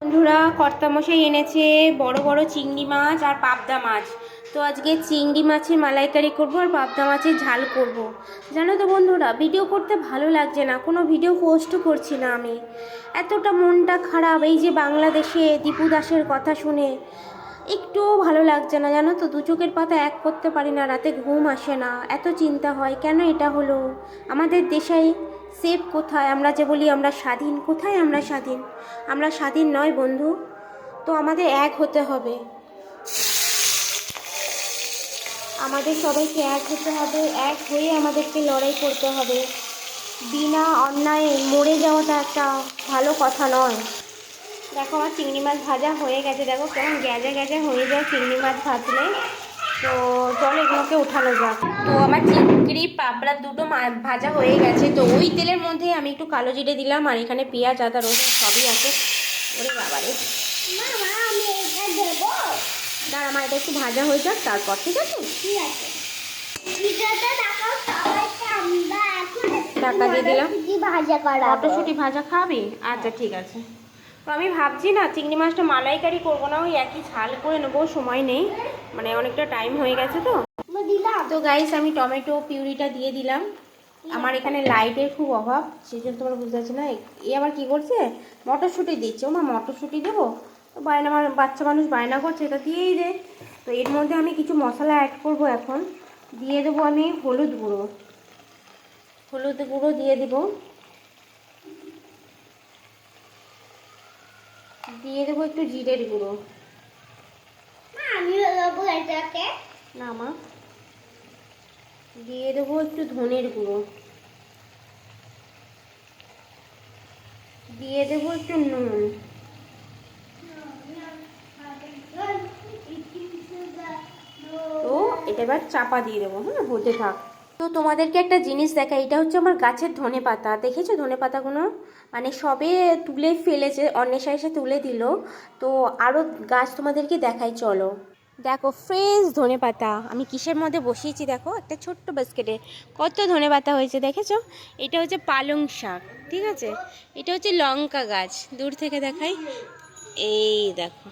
বন্ধুরা, কর্তামশাই এনেছে বড় বড় চিংড়ি মাছ আর পাবদা মাছ। তো আজকে চিংড়ি মাছের মালাইকারি করব আর পাবদা মাছের ঝাল করব। জানো তো বন্ধুরা, ভিডিও করতে ভালো লাগছে না, কোনো ভিডিও পোস্টও করছি না আমি। এতটা মনটা খারাপ, এই যে বাংলাদেশে দীপু দাসের কথা শুনে একটুও ভালো লাগছে না, জানো তো। দু চোখের পাতা এক করতে পারি না, রাতে ঘুম আসে না, এত চিন্তা হয় কেন এটা হলো। আমাদের দেশে সেফ কোথায়? আমরা যে বলি আমরা স্বাধীন, কোথায় আমরা স্বাধীন? আমরা স্বাধীন নয় বন্ধু। তো আমাদের এক হতে হবে, আমাদের সবাইকে এক হতে হবে, এক হয়ে আমাদেরকে লড়াই করতে হবে। বিনা অন্যায়ে মরে যাওয়াটা একটা ভালো কথা নয়। দেখো, আমার চিংড়ি মাছ ভাজা হয়ে গেছে, দেখো কেমন গ্যাজা গ্যাজা হয়ে যায় চিংড়ি মাছ ভাজলে। তো চলো এগুলোকে উঠানো যাক। তো আমার চিংড়ি পাবড়া দুটো ভাজা হয়ে গেছে। তো ওই তেলের মধ্যে আমি একটু কালো জিরে দিলাম, আর এখানে পেঁয়াজ আদা রসুন সবই আছে। ওরে বাবারে, দাঁড়া, আমার এটা একটু ভাজা হয়ে যাক তারপর, ঠিক আছে? টাকা দিয়ে দিলাম। মটরশুঁটি ভাজা খাবি? আচ্ছা ঠিক আছে। তো আমি ভাবছি না চিংড়ি মাছটা মালাইকারি করবো না, ওই একই ঝাল করে নেবো, সময় নেই, মানে অনেকটা টাইম হয়ে গেছে। তো তো গাইস, আমি টমেটো পিউরিটা দিয়ে দিলাম। আমার এখানে লাইটের খুব অভাব, সেই জন্য তোমরা বুঝতে পারছি না। এ আবার কি করছে, মটরশুঁটি দিচ্ছে। ও মা, মটরশুঁটি দেবো? তো বায়না, আমার বাচ্চা মানুষ বায়না করছে, এটা দিয়েই দে। তো এর মধ্যে আমি কিছু মশলা অ্যাড করব এখন। দিয়ে দেবো আমি হলুদ গুঁড়ো, হলুদ গুঁড়ো দিয়ে দেবো। দিয়ে দেবো একটু জিরের গুঁড়ো। না মা, দিয়ে দেবো একটু ধনের গুঁড়ো, দিয়ে দেবো একটু নুন। তো এটা এবার চাপা দিয়ে দেবো, হ্যাঁ, হতে থাক। তো তোমাদেরকে একটা জিনিস দেখা, এটা হচ্ছে আমার গাছের ধনেপাতা, দেখেছো ধনেপাতাগুলো? মানে সবে তুলে ফেলেছে, অন্বেষা এসে তুলে দিল। তো আরও গাছ তোমাদেরকে দেখাই, চলো। দেখো ফ্রেশ ধনেপাতা আমি কিসের মধ্যে বসিয়েছি, দেখো একটা ছোট্ট বাস্কেটে কত ধনেপাতা হয়েছে, দেখেছো? এটা হচ্ছে পালং শাক, ঠিক আছে? এটা হচ্ছে লঙ্কা গাছ, দূর থেকে দেখাই, এই দেখো।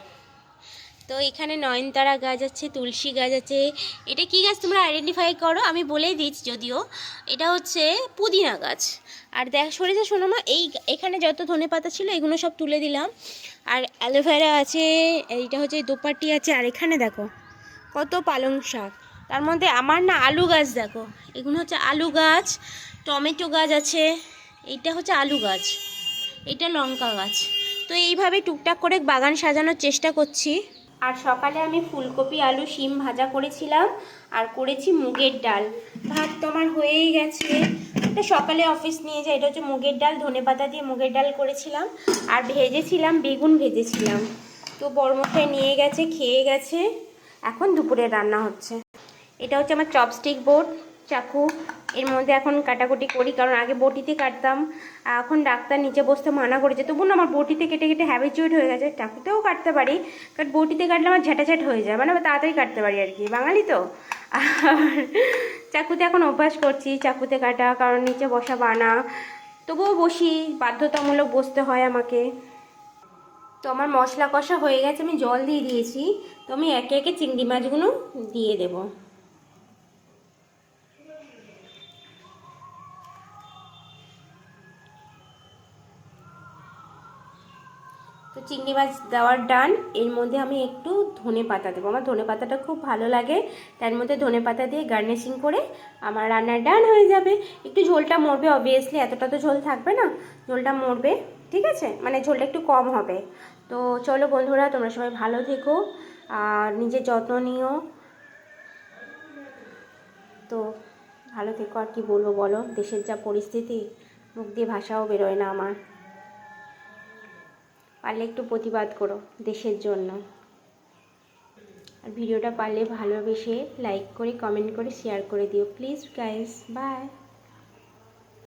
তো এখানে নয়নতারা গাছ আছে, তুলসী গাছ আছে। এটা কি গাছ তোমরা আইডেন্টিফাই করো, আমি বলেই দিচ্ছি যদিও। এটা হচ্ছে পুদিনা গাছ। আর দেখ সরেছে, শোনো মা, এখানে যত ধনেপাতা ছিল এগুলো সব তুলে দিলাম। আর অ্যালোভেরা আছে, এইটা হচ্ছে দোপাটি আছে। আর এখানে দেখো কত পালং শাক। তার মধ্যে আমার না আলু গাছ, দেখো এগুলো হচ্ছে আলু গাছ। টমেটো গাছ আছে, এইটা হচ্ছে আলু গাছ, এটা লঙ্কা গাছ। তো এইভাবে টুকটাক করে বাগান সাজানোর চেষ্টা করছি। আর সকালে আমি ফুলকপি আলু শিম ভাজা করেছিলাম, আর করেছি মুগের ডাল। ভাত তো আমার হয়েই গেছে, এটা সকালে অফিস নিয়ে যায়। এটা হচ্ছে মুগের ডাল, ধনেপাতা দিয়ে মুগের ডাল করেছিলাম। আর ভেজেছিলাম, বেগুন ভেজেছিলাম। তো বড়মশাই নিয়ে গেছে, খেয়ে গেছে। এখন দুপুরে রান্না হচ্ছে। এটা হচ্ছে আমার চপস্টিক বোর্ড, চাকু। এর মধ্যে এখন কাটাকুটি করি, কারণ আগে বটিতে কাটতাম, এখন ডাক্তার নিচে বসতে মানা করেছে। তবু না, আমার বটিতে কেটে কেটে হ্যাবিচুয়েট হয়ে গেছে। চাকুতেও কাটতে পারি, কারণ বটিতে কাটলে আমার ঝ্যাটাঝ্যাট হয়ে যায়, মানে তাড়াতাড়ি কাটতে পারি আর কি, বাঙালি তো। আর চাকুতে এখন অভ্যাস করছি চাকুতে কাটা, কারণ নিচে বসা বানা। তবুও বসি, বাধ্যতামূলক বসতে হয় আমাকে। তো আমার মশলা কষা হয়ে গেছে, আমি জল দিয়ে দিয়েছি। তো আমি একে একে চিংড়ি মাছগুলো দিয়ে দেবো। তো চিংড়ি মাছ দেওয়ার ডান। এর মধ্যে আমি একটু ধনে পাতা দেবো, আমার ধনে পাতাটা খুব ভালো লাগে। তার মধ্যে ধনে পাতা দিয়ে গার্নিশিং করে আমার রান্নার ডান হয়ে যাবে। একটু ঝোলটা মরবে অবভিয়াসলি, এতটা তো ঝোল থাকবে না, ঝোলটা মরবে, ঠিক আছে? মানে ঝোলটা একটু কম হবে। তো চলো বন্ধুরা, তোমরা সবাই ভালো থেকো আর নিজের যত্ন নিও। তো ভালো থেকো, আর কি বলবো বলো, দেশের যা পরিস্থিতি, মুখ দিয়ে ভাষাও বেরোয় না আমার। পারলে একটু প্রতিবাদ করো দেশের জন্য। আর ভিডিওটা পারলে ভালোবেসে লাইক করে, কমেন্ট করে, শেয়ার করে দিও প্লিজ গাইস। বাই।